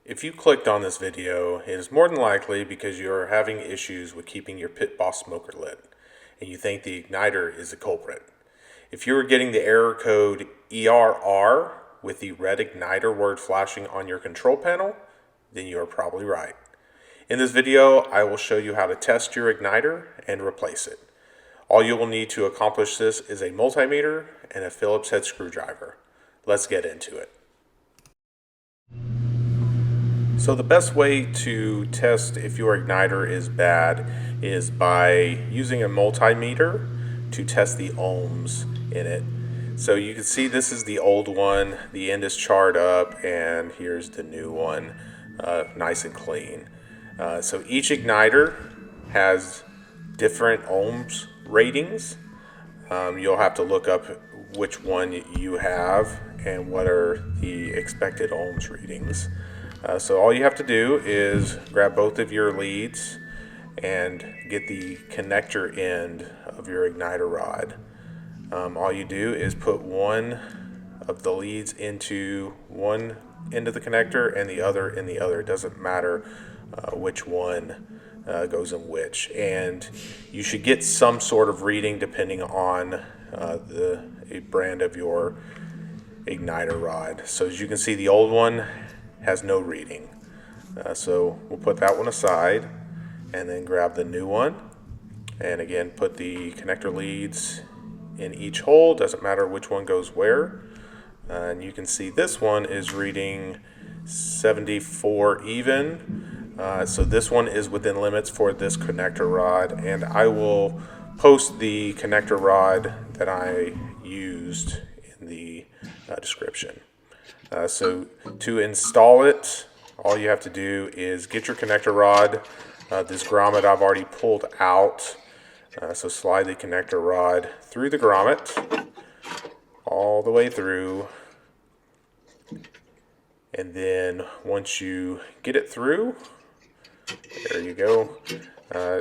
If you clicked on this video, it is more than likely because you are having issues with keeping your pit boss smoker lit, and you think the igniter is the culprit. If you are getting the error code ERR with the red igniter word flashing on your control panel, then you are probably right. In this video, I will show you how to test your igniter and replace it. All you will need to accomplish this is a multimeter and a Phillips head screwdriver. Let's get into it. So the best way to test if your igniter is bad is by using a multimeter to test the ohms in it. So you can see this is the old one, the end is charred up, and here's the new one, nice and clean. So each igniter has different ohms ratings. You'll have to look up which one you have and what are the expected ohms readings. So all you have to do is grab both of your leads and get the connector end of your igniter rod. All you do is put one of the leads into one end of the connector and the other in the other. It doesn't matter which one goes in which. And you should get some sort of reading depending on the brand of your igniter rod. So as you can see, the old one has no reading. So we'll put that one aside and then grab the new one. And again, put the connector leads in each hole. Doesn't matter which one goes where. And you can see this one is reading 74 even. So this one is within limits for this connector rod. And I will post the connector rod that I used in the description. So to install it, all you have to do is get your connector rod. This grommet I've already pulled out. So slide the connector rod through the grommet, all the way through. And then once you get it through, there you go.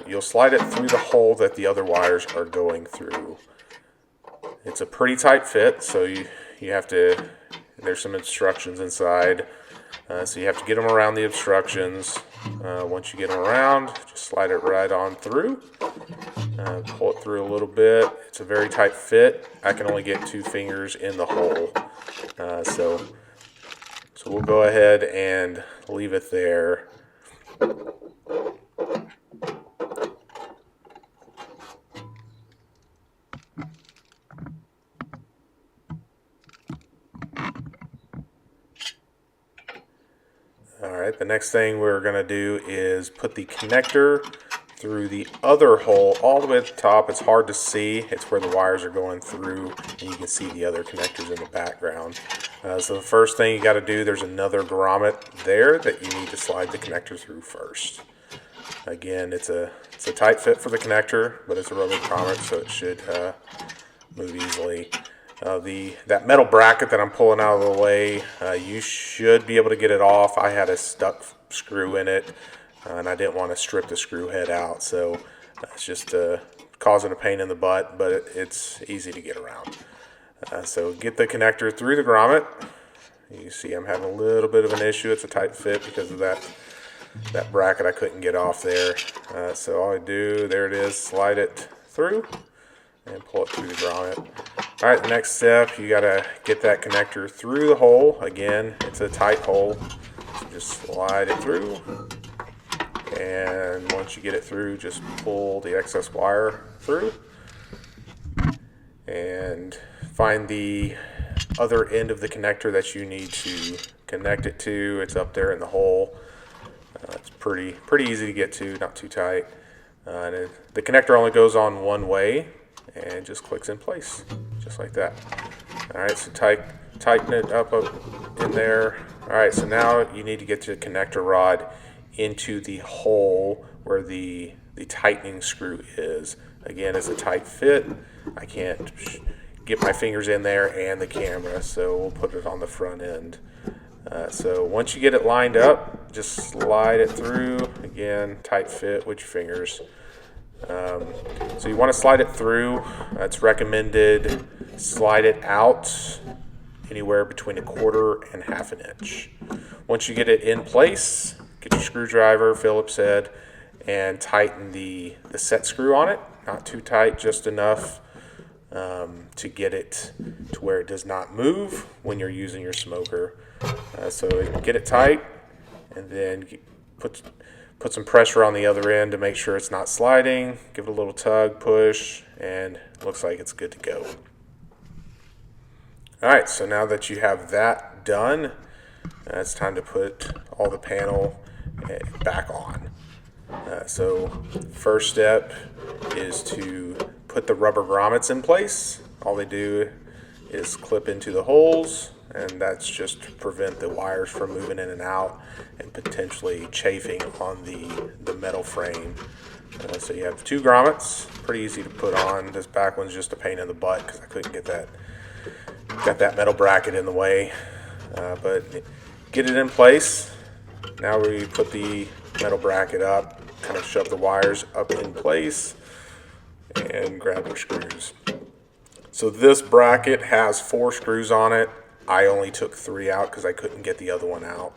You'll slide it through the hole that the other wires are going through. It's a pretty tight fit, so you have to... There's some instructions inside, so you have to get them around the obstructions. Once you get them around, just slide it right on through. Pull it through a little bit. It's a very tight fit. I can only get 2 fingers in the hole. So we'll go ahead and leave it there. Alright, the next thing we're going to do is put the connector through the other hole all the way at the top. It's hard to see. It's where the wires are going through, and you can see the other connectors in the background. So the first thing you got to do, there's another grommet there that you need to slide the connector through first. Again, it's a tight fit for the connector, but it's a rubber grommet, so it should move easily. That metal bracket that I'm pulling out of the way, you should be able to get it off. I had a stuck screw in it, and I didn't want to strip the screw head out, so it's just causing a pain in the butt, but it's easy to get around. So get the connector through the grommet. You see I'm having a little bit of an issue. It's a tight fit because of that bracket I couldn't get off there. So all I do, there it is, slide it through and pull it through the grommet. Alright, the next step, you gotta get that connector through the hole. Again, it's a tight hole, so just slide it through. And once you get it through, just pull the excess wire through. And find the other end of the connector that you need to connect it to. It's up there in the hole. It's pretty easy to get to, not too tight. And the connector only goes on one way and just clicks in place, just like that. Alright, so tighten it up in there. Alright, so now you need to get the connector rod into the hole where the tightening screw is. Again, it's a tight fit. I can't get my fingers in there and the camera, so we'll put it on the front end. So once you get it lined up, just slide it through. Again, tight fit with your fingers. So you want to slide it through. It's recommended slide it out anywhere between 1/4 and 1/2 inch. Once you get it in place, get your screwdriver, Phillips head, and tighten the set screw on it. Not too tight, just enough to get it to where it does not move when you're using your smoker. So get it tight, and then put some pressure on the other end to make sure it's not sliding. Give it a little tug, push, and it looks like it's good to go. Alright, so now that you have that done, it's time to put all the panel back on. So first step is to put the rubber grommets in place. All they do is clip into the holes, and that's just to prevent the wires from moving in and out and potentially chafing on the metal frame. So you have 2 grommets, pretty easy to put on. This back one's just a pain in the butt because I couldn't get that metal bracket in the way. But get it in place. Now we put the metal bracket up, kind of shove the wires up in place, and grab your screws. So this bracket has 4 screws on it. I only took 3 out because I couldn't get the other one out.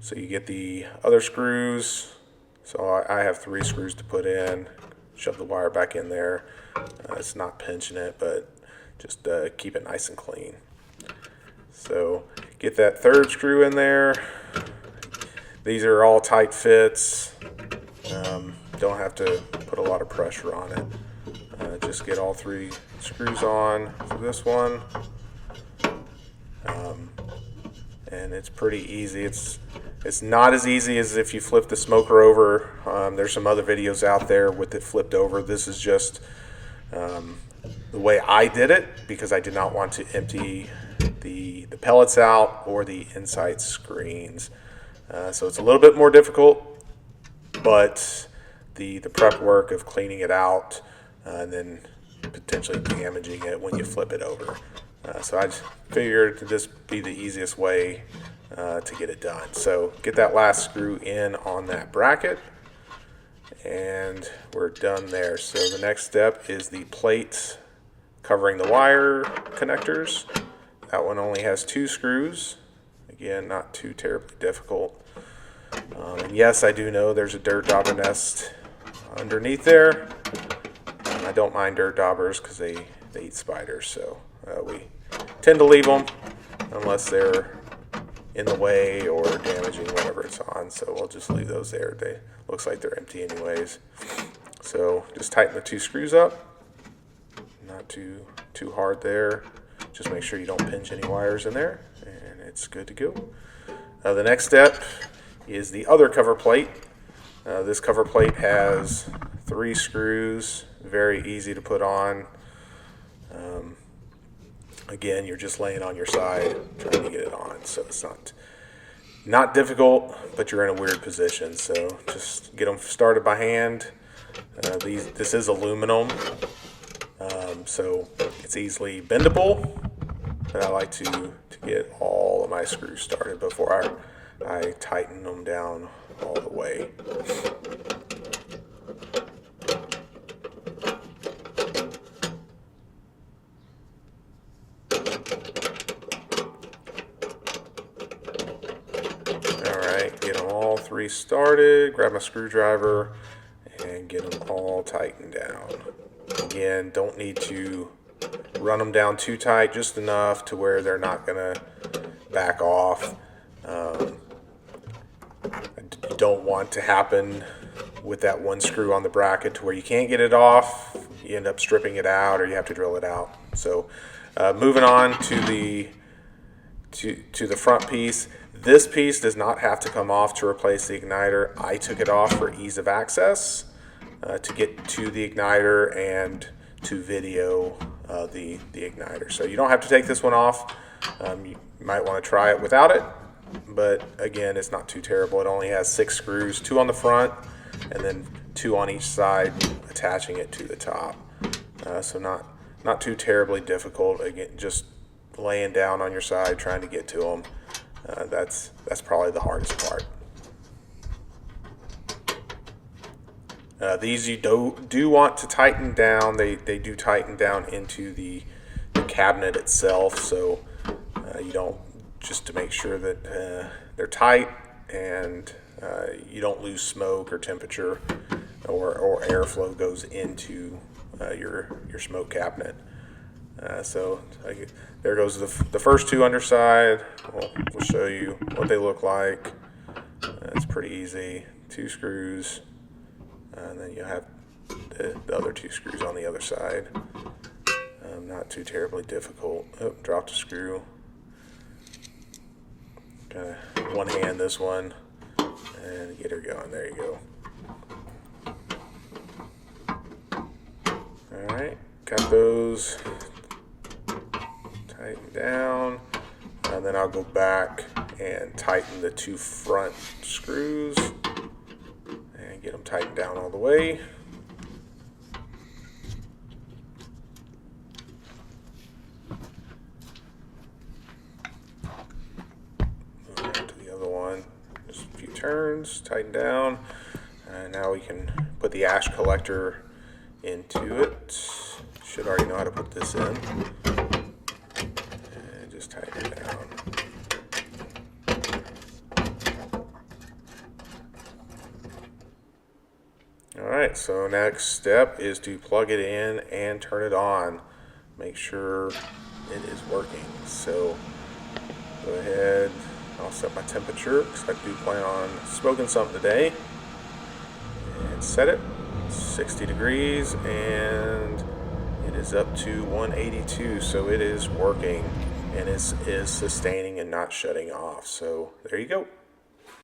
So you get the other screws. So I have 3 screws to put in. Shove the wire back in there. It's not pinching it, but just keep it nice and clean. So get that 3rd screw in there. These are all tight fits. Don't have to put a lot of pressure on it. Just get all 3 screws on for this one. And it's pretty easy. It's not as easy as if you flip the smoker over. There's some other videos out there with it flipped over. This is just the way I did it because I did not want to empty the pellets out or the inside screens. So it's a little bit more difficult, but the prep work of cleaning it out and then potentially damaging it when you flip it over. So I just figured to just be the easiest way to get it done. So get that last screw in on that bracket, and we're done there. So the next step is the plate covering the wire connectors. That one only has 2 screws. Again, not too terribly difficult. And yes, I do know there's a dirt dauber nest underneath there. I don't mind dirt daubers because they eat spiders, so we tend to leave them unless they're in the way or damaging whatever it's on. So we'll just leave those there. They looks like they're empty anyways. So just tighten the 2 screws up. Not too hard there. Just make sure you don't pinch any wires in there, and it's good to go. The next step is the other cover plate. This cover plate has 3 screws, very easy to put on. Again, you're just laying on your side trying to get it on, so it's not difficult, but you're in a weird position. So just get them started by hand. This is aluminum, so it's easily bendable, but I like to get all of my screws started before I tighten them down all the way. Alright, get them all 3 started, grab my screwdriver, and get them all tightened down. Again, don't need to run them down too tight, just enough to where they're not going to back off. You don't want to happen with that one screw on the bracket to where you can't get it off, you end up stripping it out, or you have to drill it out. So moving on to the front piece. This piece does not have to come off to replace the igniter. I took it off for ease of access to get to the igniter and to video the igniter. So you don't have to take this one off. You might want to try it without it, but again, it's not too terrible. It only has 6 screws, 2 on the front and then 2 on each side, attaching it to the top. So not too terribly difficult. Again, just laying down on your side trying to get to them. That's probably the hardest part. These you do want to tighten down. They do tighten down into the cabinet itself, so you don't, just to make sure that they're tight and you don't lose smoke or temperature or airflow goes into your smoke cabinet. So there goes the first two underside. We'll show you what they look like. It's pretty easy. 2 screws, and then you have the other 2 screws on the other side. Not too terribly difficult. Oh, dropped a screw. Kind of one hand this one, and get her going. There you go. All right, got those tightened down, and then I'll go back and tighten the 2 front screws and get them tightened down all the way. Just a few turns, tighten down, and now we can put the ash collector into it. Should already know how to put this in. And just tighten it down. Alright, so next step is to plug it in and turn it on. Make sure it is working. So go ahead. I'll set my temperature because I do plan on smoking something today, and set it 60 degrees, and it is up to 182, so it is working and is sustaining and not shutting off. So there you go.